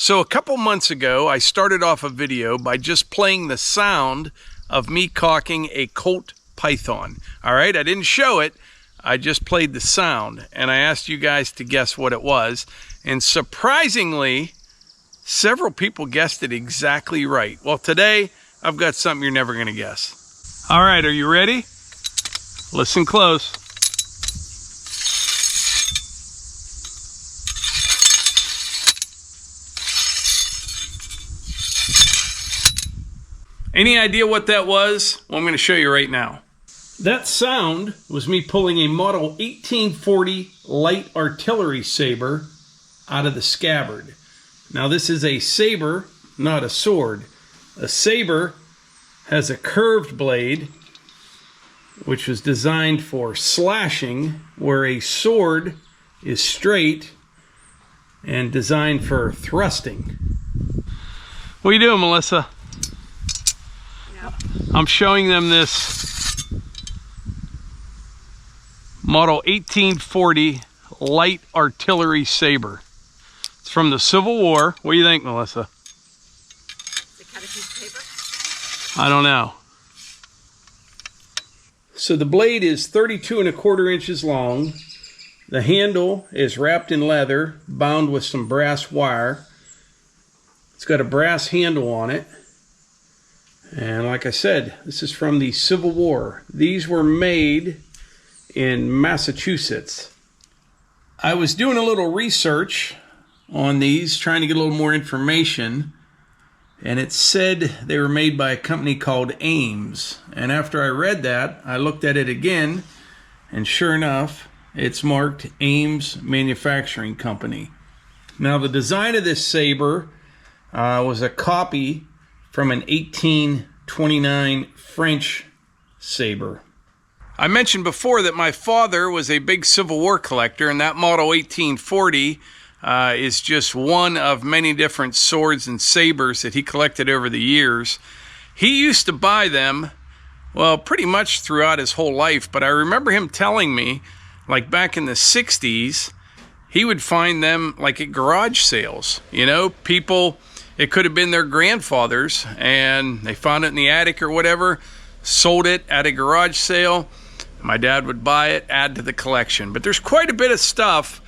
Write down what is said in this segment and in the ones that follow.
So a couple months ago, I started off a video by just playing the sound of me cocking a Colt Python. All right, I didn't show it. I just played the sound, and I asked you guys to guess what it was. And surprisingly, several people guessed it exactly right. Well, today, I've got something you're never going to guess. All right, are you ready? Listen close. Any idea what that was? Well, I'm going to show you right now. That sound was me pulling a Model 1840 light artillery saber out of the scabbard. Now this is a saber, not a sword. A saber has a curved blade, which was designed for slashing, where a sword is straight and designed for thrusting. What are you doing, Melissa? Yep. I'm showing them this Model 1840 light artillery saber. It's from the Civil War. What do you think, Melissa? Does it cut a piece of paper? I don't know. So the blade is 32 1/4 inches long. The handle is wrapped in leather, bound with some brass wire. It's got a brass handle on it. And like I said, this is from the Civil War. These were made in Massachusetts. I was doing a little research on these, trying to get a little more information, and it said they were made by a company called Ames. And after I read that, I looked at it again, and sure enough, it's marked Ames Manufacturing Company. Now the design of this saber was a copy from an 1829 French saber. I mentioned before that my father was a big Civil War collector, and that Model 1840 is just one of many different swords and sabers that he collected over the years. He used to buy them, well, pretty much throughout his whole life, but I remember him telling me, like back in the 60s, he would find them like at garage sales. You know, people, it could have been their grandfathers, and they found it in the attic or whatever, sold it at a garage sale. My dad would buy it, add to the collection. But there's quite a bit of stuff,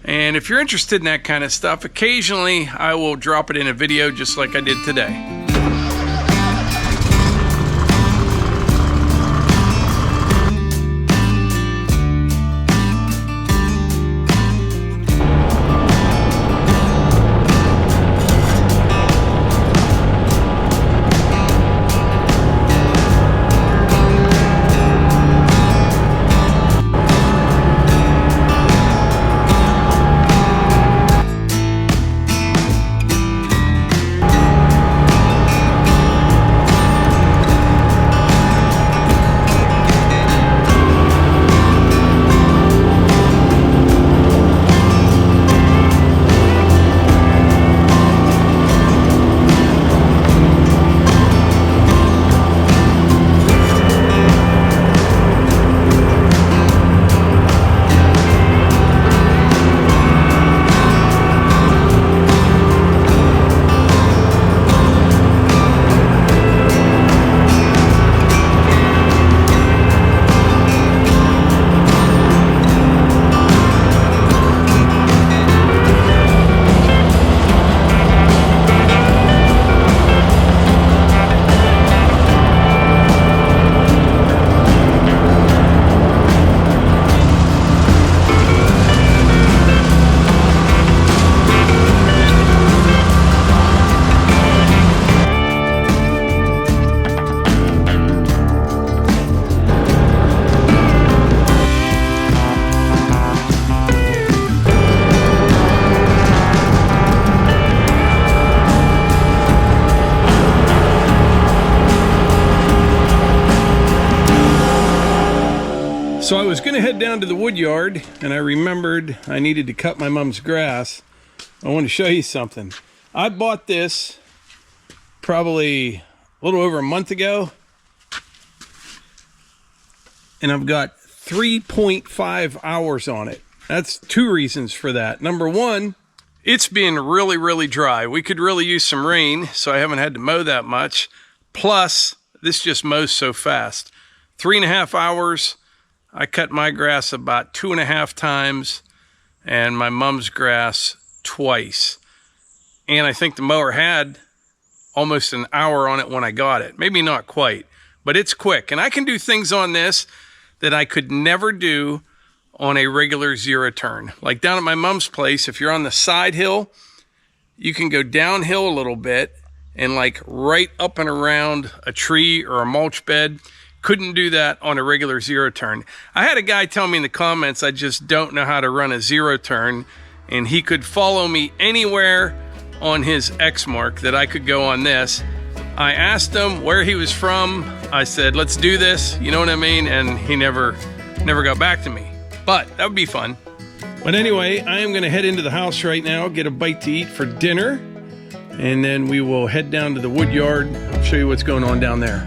and if you're interested in that kind of stuff, occasionally I will drop it in a video just like I did today. So I was going to head down to the Woodyard, and I remembered I needed to cut my mom's grass. I want to show you something. I bought this probably a little over a month ago, and I've got 3.5 hours on it. That's two reasons for that. Number one, It's been really, really dry. We could really use some rain, so I haven't had to mow that much. Plus, this just mows so fast. 3.5 hours, I cut my grass about 2.5 times, and my mom's grass twice. And I think the mower had almost an hour on it when I got it. Maybe not quite, but it's quick. And I can do things on this that I could never do on a regular zero turn. Like down at my mom's place, if you're on the side hill, you can go downhill a little bit and like right up and around a tree or a mulch bed. Couldn't do that on a regular zero turn. I had a guy tell me in the comments I just don't know how to run a zero turn, and he could follow me anywhere on his X mark that I could go on this. I asked him where he was from. I said, let's do this, you know what I mean? And he never got back to me. But that would be fun. But anyway, I am gonna head into the house right now, get a bite to eat for dinner, and then we will head down to the Woodyard. I'll show you what's going on down there.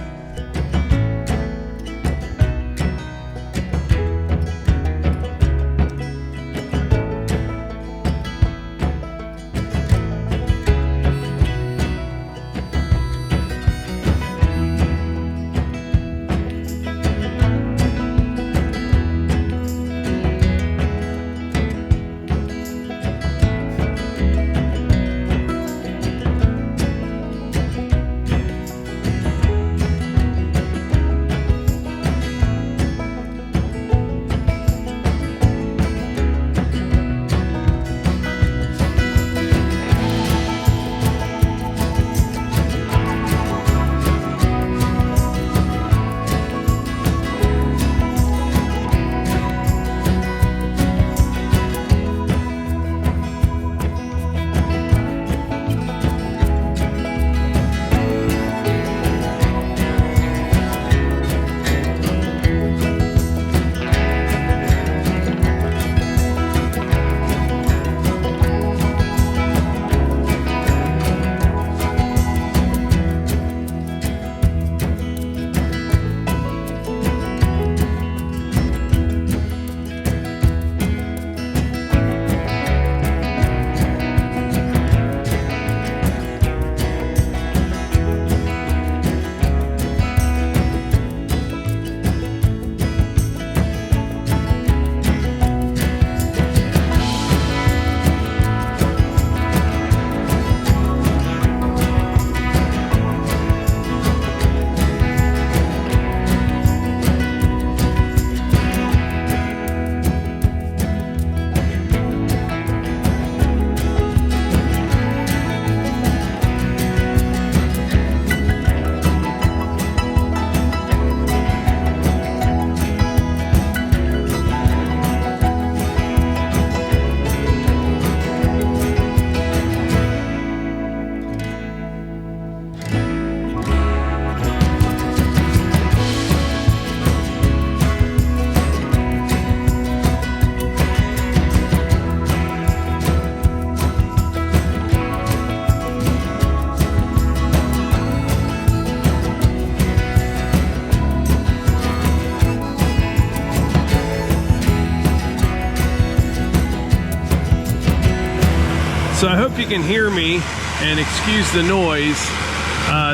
So I hope you can hear me and excuse the noise.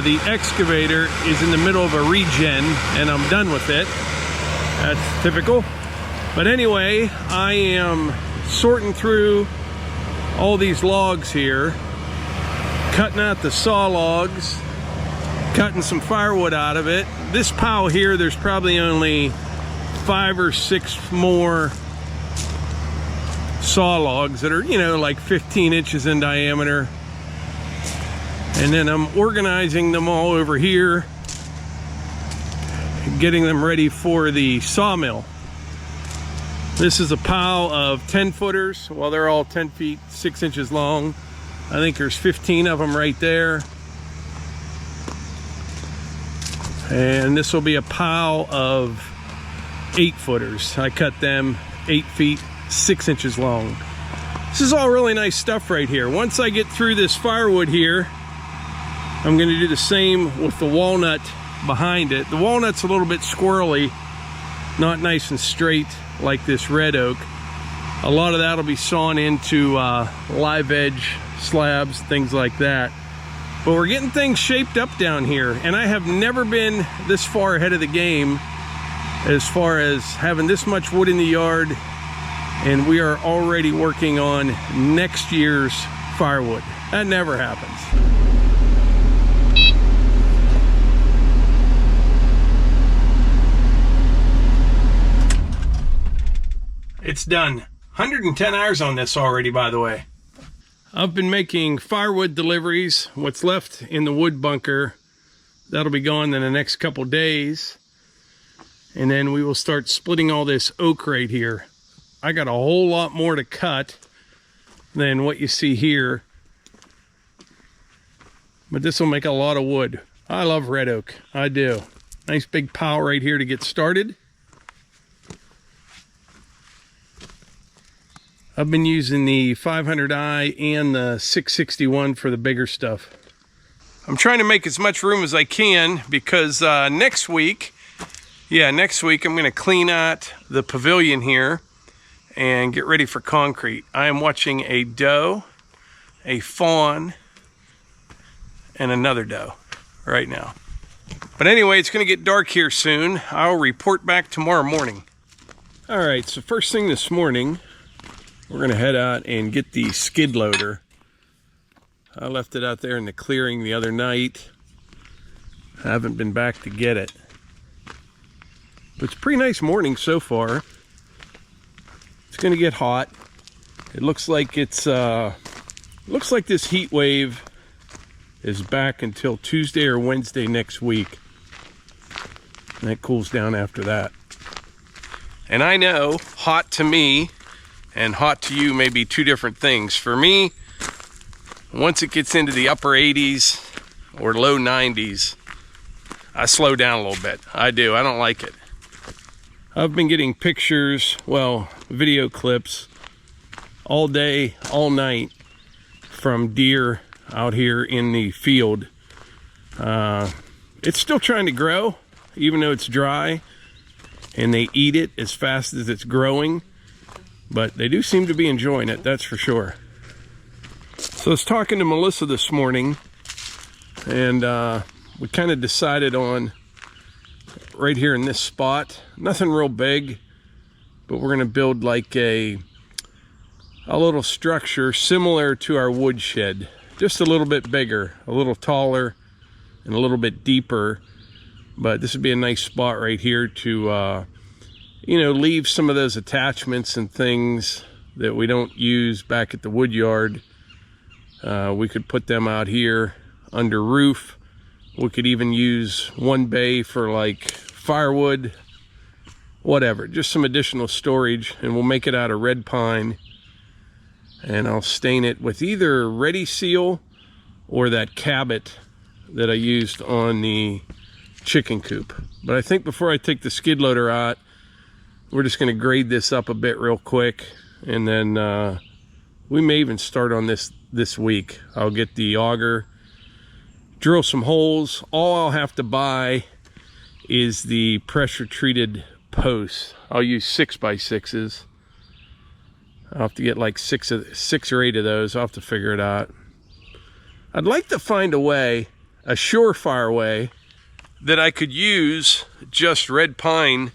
The excavator is in the middle of a regen and I'm done with it. That's typical. But anyway, I am sorting through all these logs here, cutting out the saw logs, cutting some firewood out of it. This pile here, there's probably only 5 or 6 more saw logs that are, you know, like 15 inches in diameter. And then I'm organizing them all over here, getting them ready for the sawmill. This is a pile of 10-footers. Well, they're all 10 feet 6 inches long. I think there's 15 of them right there. And this will be a pile of 8-footers. I cut them 8 feet 6 inches long. This is all really nice stuff right here. Once I get through this firewood here, I'm going to do the same with the walnut behind it. The walnut's a little bit squirrely, not nice and straight like this red oak. A lot of that will be sawn into live edge slabs, things like that. But we're getting things shaped up down here, and I have never been this far ahead of the game as far as having this much wood in the yard, and we are already working on next year's firewood. That never happens. It's done. 110 hours on this already, by the way. I've been making firewood deliveries. What's left in the wood bunker, that'll be gone in the next couple days. And then we will start splitting all this oak right here. I got a whole lot more to cut than what you see here. But this will make a lot of wood. I love red oak. I do. Nice big pile right here to get started. I've been using the 500i and the 661 for the bigger stuff. I'm trying to make as much room as I can because next week I'm going to clean out the pavilion here and get ready for concrete. I am watching a doe, a fawn, and another doe right now. But anyway, it's going to get dark here soon. I'll report back tomorrow morning. All right, so first thing this morning, we're going to head out and get the skid loader. I left it out there in the clearing the other night. I haven't been back to get it. But it's a pretty nice morning so far. It's going to get hot. It looks like this heat wave is back until Tuesday or Wednesday next week. And it cools down after that. And I know hot to me and hot to you may be two different things. For me, once it gets into the upper 80s or low 90s, I slow down a little bit. I do. I don't like it. I've been getting pictures, well, video clips all day, all night from deer out here in the field. It's still trying to grow, even though it's dry, and they eat it as fast as it's growing. But they do seem to be enjoying it, that's for sure. So I was talking to Melissa this morning, and we kind of decided on right here in this spot. Nothing real big, but we're going to build like a little structure similar to our wood shed. Just a little bit bigger, a little taller, and a little bit deeper. But this would be a nice spot right here to leave some of those attachments and things that we don't use back at the Woodyard. We could put them out here under roof. We could even use one bay for like firewood, whatever, just some additional storage. And we'll make it out of red pine, and I'll stain it with either Ready Seal or that Cabot that I used on the chicken coop. But I think before I take the skid loader out, we're just going to grade this up a bit real quick, and then we may even start on this week. I'll get the auger, drill some holes. All I'll have to buy is the pressure treated posts. I'll use 6x6s. I'll have to get like six or eight of those. I'll have to figure it out. I'd like to find a way, a surefire way, that I could use just red pine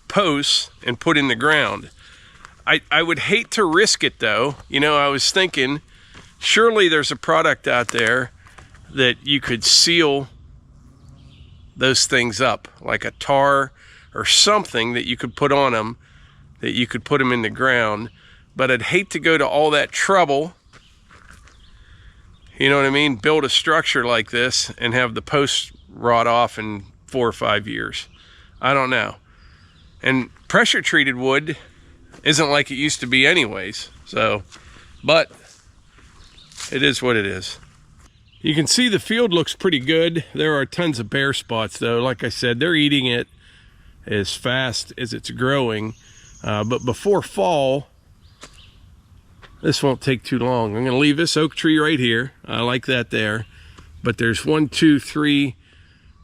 posts and put in the ground. I would hate to risk it though. I was thinking, surely there's a product out there that you could seal those things up, like a tar or something that you could put on them, that you could put them in the ground. But I'd hate to go to all that trouble, you know what I mean, build a structure like this and have the posts rot off in 4 or 5 years. I don't know. And pressure treated wood isn't like it used to be anyways. So, but it is what it is. You can see the field looks pretty good. There are tons of bare spots though. Like I said, they're eating it as fast as it's growing. But before fall, this won't take too long. I'm going to leave this oak tree right here. I like that there. But there's 1, 2, 3,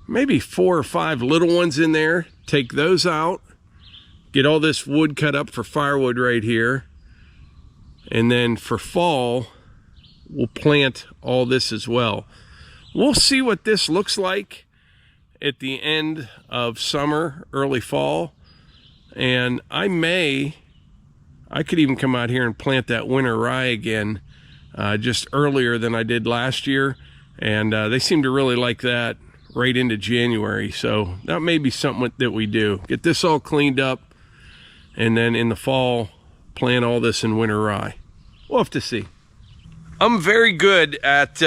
maybe 4 or 5 little ones in there. Take those out. Get all this wood cut up for firewood right here. And then for fall, we'll plant all this as well. We'll see what this looks like at the end of summer, early fall. And I could even come out here and plant that winter rye again just earlier than I did last year. And they seem to really like that right into January. So that may be something that we do. Get this all cleaned up, and then in the fall, plant all this in winter rye. We'll have to see. I'm very good at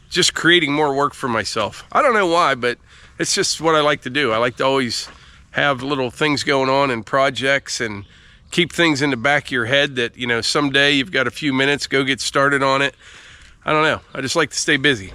just creating more work for myself. I don't know why, but it's just what I like to do. I like to always have little things going on and projects, and keep things in the back of your head that, you know, someday you've got a few minutes, go get started on it. I don't know. I just like to stay busy.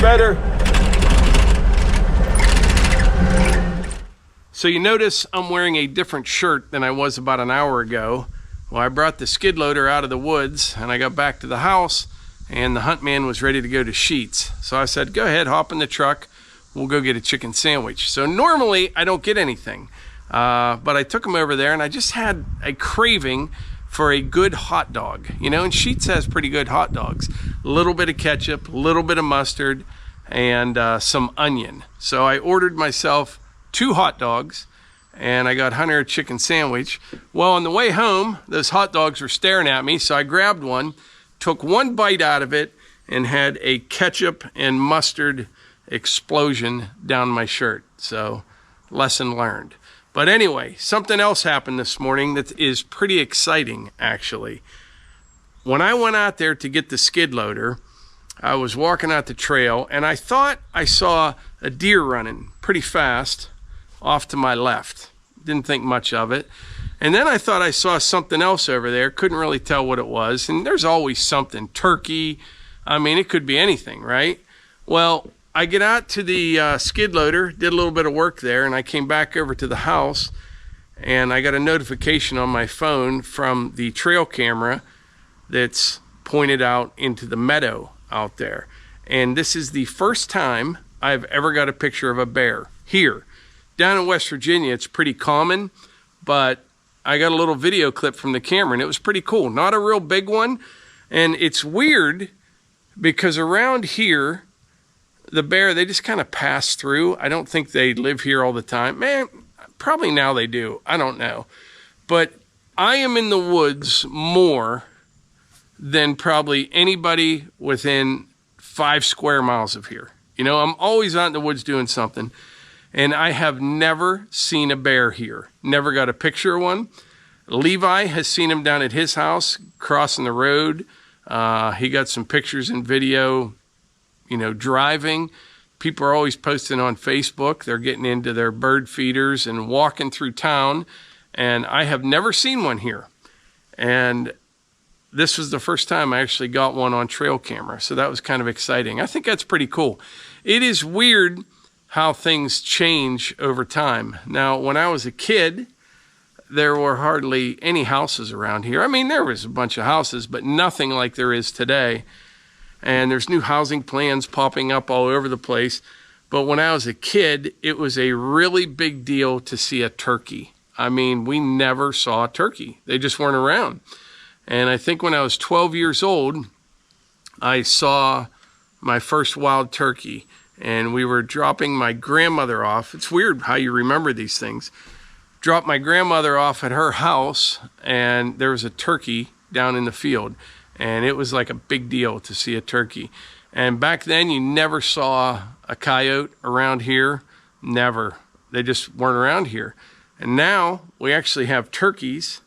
Better. So you notice I'm wearing a different shirt than I was about an hour ago. Well, I brought the skid loader out of the woods, and I got back to the house, and the hunt man was ready to go to Sheets. So I said, go ahead, hop in the truck, we'll go get a chicken sandwich. So normally I don't get anything, but I took him over there, and I just had a craving for a good hot dog. You know, and Sheets has pretty good hot dogs. A little bit of ketchup, a little bit of mustard, and some onion. So I ordered myself 2 hot dogs, and I got Hunter a chicken sandwich. Well, on the way home, those hot dogs were staring at me, so I grabbed one, took one bite out of it, and had a ketchup and mustard explosion down my shirt. So, lesson learned. But anyway, something else happened this morning that is pretty exciting, actually. When I went out there to get the skid loader, I was walking out the trail, and I thought I saw a deer running pretty fast off to my left. Didn't think much of it. And then I thought I saw something else over there. Couldn't really tell what it was. And there's always something. Turkey. I mean, it could be anything, right? Well, I get out to the skid loader, did a little bit of work there, and I came back over to the house, and I got a notification on my phone from the trail camera that's pointed out into the meadow out there. And this is the first time I've ever got a picture of a bear here. Down in West Virginia, it's pretty common, but I got a little video clip from the camera, and it was pretty cool. Not a real big one, and it's weird because around here, the bear, they just kind of pass through. I don't think they live here all the time. Man, probably now they do. I don't know. But I am in the woods more than probably anybody within 5 square miles of here. You know, I'm always out in the woods doing something, and I have never seen a bear here. Never got a picture of one. Levi has seen him down at his house crossing the road. He got some pictures and video, you know, driving. People are always posting on Facebook. They're getting into their bird feeders and walking through town, and I have never seen one here. And this was the first time I actually got one on trail camera, so that was kind of exciting. I think that's pretty cool. It is weird how things change over time. Now, when I was a kid, there were hardly any houses around here. I mean, there was a bunch of houses, but nothing like there is today. And there's new housing plans popping up all over the place. But when I was a kid, it was a really big deal to see a turkey. I mean, we never saw a turkey. They just weren't around. And I think when I was 12 years old, I saw my first wild turkey. And we were dropping my grandmother off. It's weird how you remember these things. Dropped my grandmother off at her house, and there was a turkey down in the field. And it was like a big deal to see a turkey. And back then, you never saw a coyote around here. Never. They just weren't around here. And now we actually have turkeys,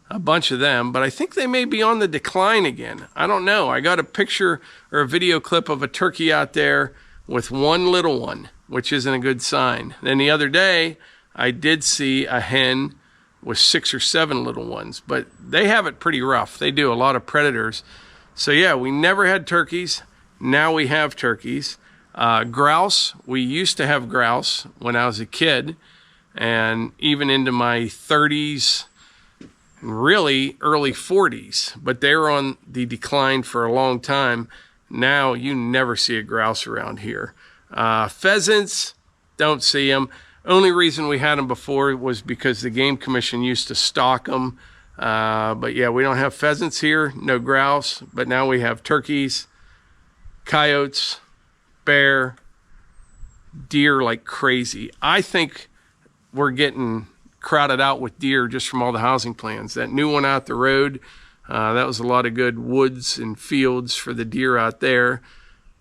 a bunch of them, but I think they may be on the decline again. I don't know. I got a picture or a video clip of a turkey out there with one little one, which isn't a good sign. Then the other day, I did see a hen with 6 or 7 little ones, but they have it pretty rough. They do a lot of predators. So yeah, we never had turkeys. Now we have turkeys. Grouse, we used to have grouse when I was a kid, and even into my 30s, really early 40s, but they were on the decline for a long time. Now you never see a grouse around here. Pheasants, don't see them. Only reason we had them before was because the Game Commission used to stock them. But yeah, we don't have pheasants here, no grouse, but now we have turkeys, coyotes, bear, deer like crazy. I think we're getting crowded out with deer just from all the housing plans. That new one out the road, that was a lot of good woods and fields for the deer out there.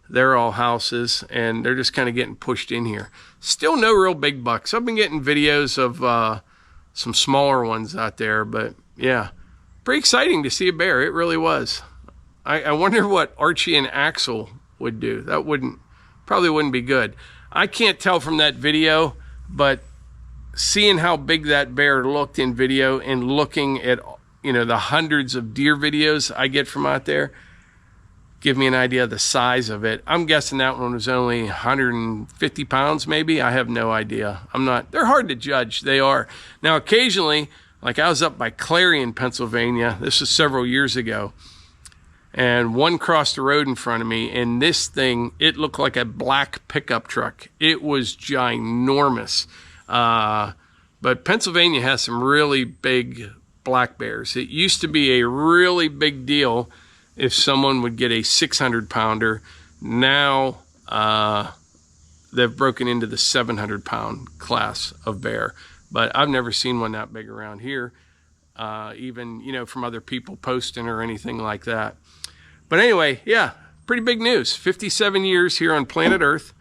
They're all houses, and they're just kind of getting pushed in here. Still no real big bucks. I've been getting videos of some smaller ones out there, but yeah, pretty exciting to see a bear. It really was. I wonder what Archie and Axel would do. That probably wouldn't be good. I can't tell from that video, but seeing how big that bear looked in video and looking at, you know, the hundreds of deer videos I get from out there, give me an idea of the size of it. I'm guessing that one was only 150 pounds maybe. I have no idea. They're hard to judge. They are. Now occasionally, like I was up by Clarion, Pennsylvania. This was several years ago. And one crossed the road in front of me, and this thing, it looked like a black pickup truck. It was ginormous. But Pennsylvania has some really big black bears. It used to be a really big deal if someone would get a 600-pounder. Now they've broken into the 700-pound class of bear. But I've never seen one that big around here, even, you know, from other people posting or anything like that. But anyway, yeah, pretty big news. 57 years here on planet Earth.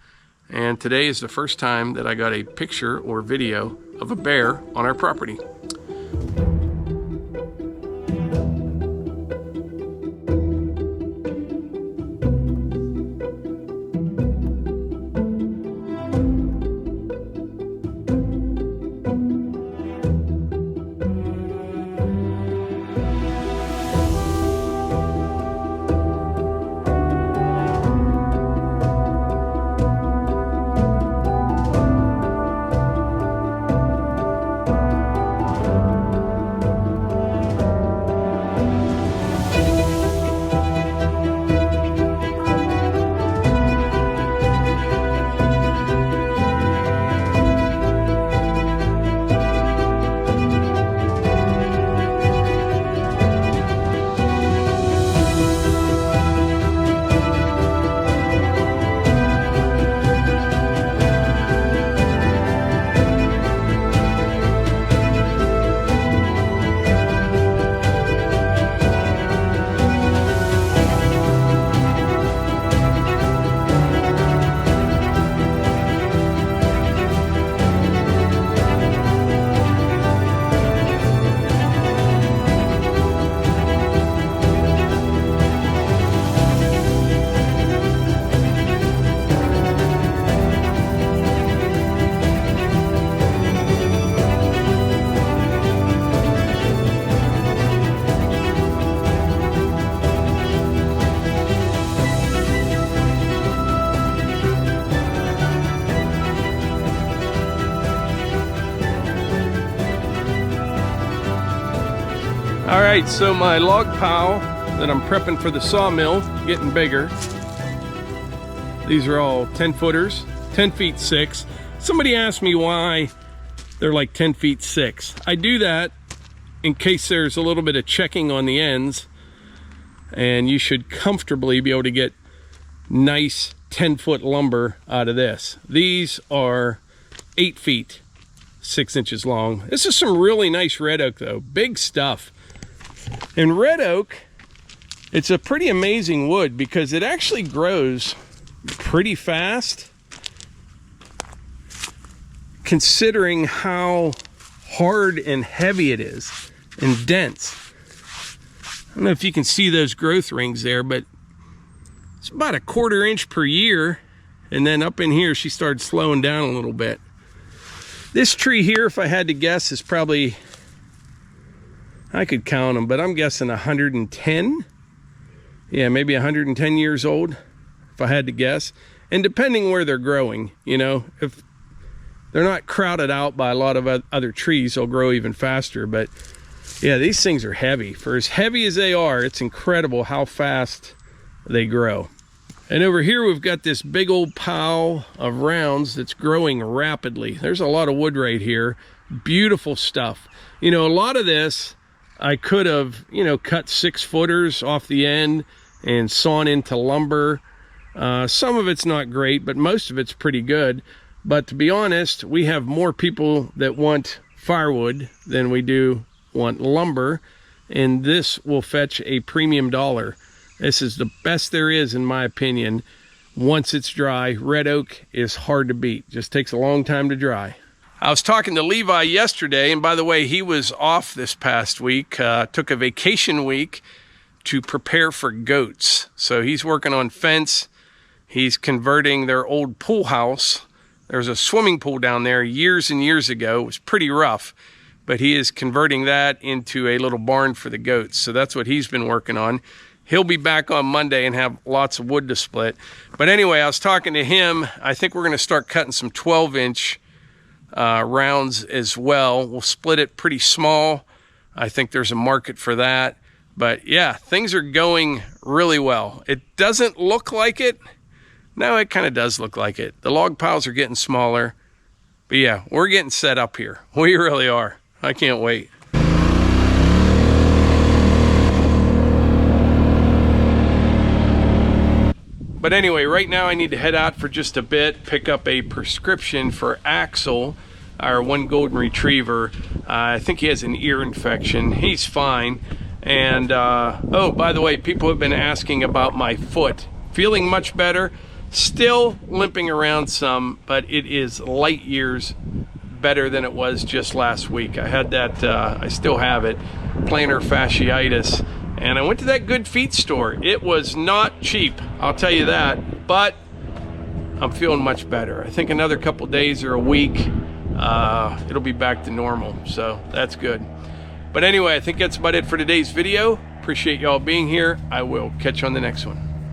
And today is the first time that I got a picture or video of a bear on our property. All right, so my log pile that I'm prepping for the sawmill, getting bigger. These are all 10 footers, 10 feet 6. Somebody asked me why they're like 10 feet 6. I do that in case there's a little bit of checking on the ends, and you should comfortably be able to get nice 10-foot lumber out of this. These are 8 feet 6 inches long. This is some really nice red oak though, big stuff. And red oak, it's a pretty amazing wood because it actually grows pretty fast considering how hard and heavy it is and dense. I don't know if you can see those growth rings there, but it's about a 1/4 inch per year. And then up in here, she started slowing down a little bit. This tree here, if I had to guess, is probably, I could count them, but I'm guessing 110. Yeah, maybe 110 years old, if I had to guess. And depending where they're growing, you know, if they're not crowded out by a lot of other trees, they'll grow even faster. But yeah, these things are heavy. For as heavy as they are, it's incredible how fast they grow. And over here, we've got this big old pile of rounds that's growing rapidly. There's a lot of wood right here. Beautiful stuff. You know, a lot of this, I could have, you know, cut 6-footers off the end and sawn into lumber. Some of it's not great, but most of it's pretty good. But to be honest, we have more people that want firewood than we do want lumber, and this will fetch a premium dollar. This is the best there is, in my opinion. Once it's dry, red oak is hard to beat. Just takes a long time to dry. I was talking to Levi yesterday, and by the way, he was off this past week, took a vacation week to prepare for goats. So he's working on fence. He's converting their old pool house. There's a swimming pool down there years and years ago. It was pretty rough, but he is converting that into a little barn for the goats. So that's what he's been working on. He'll be back on Monday and have lots of wood to split. But anyway, I was talking to him. I think we're gonna start cutting some 12-inch rounds as well. We'll split it pretty small. I think there's a market for that. But yeah, things are going really well. It doesn't look like it. No, it kind of does look like it. The log piles are getting smaller. But yeah, we're getting set up here. We really are. I can't wait. But anyway, right now I need to head out for just a bit, pick up a prescription for Axel, our one golden retriever. I think he has an ear infection. He's fine. And oh, by the way, people have been asking about my foot. Feeling much better. Still limping around some, but it is light years better than it was just last week. I had that, I still have it, plantar fasciitis. And I went to that Good Feet store. It was not cheap, I'll tell you that, but I'm feeling much better. I think another couple days or a week, it'll be back to normal, so that's good. But anyway, I think that's about it for today's video. Appreciate y'all being here. I will catch you on the next one.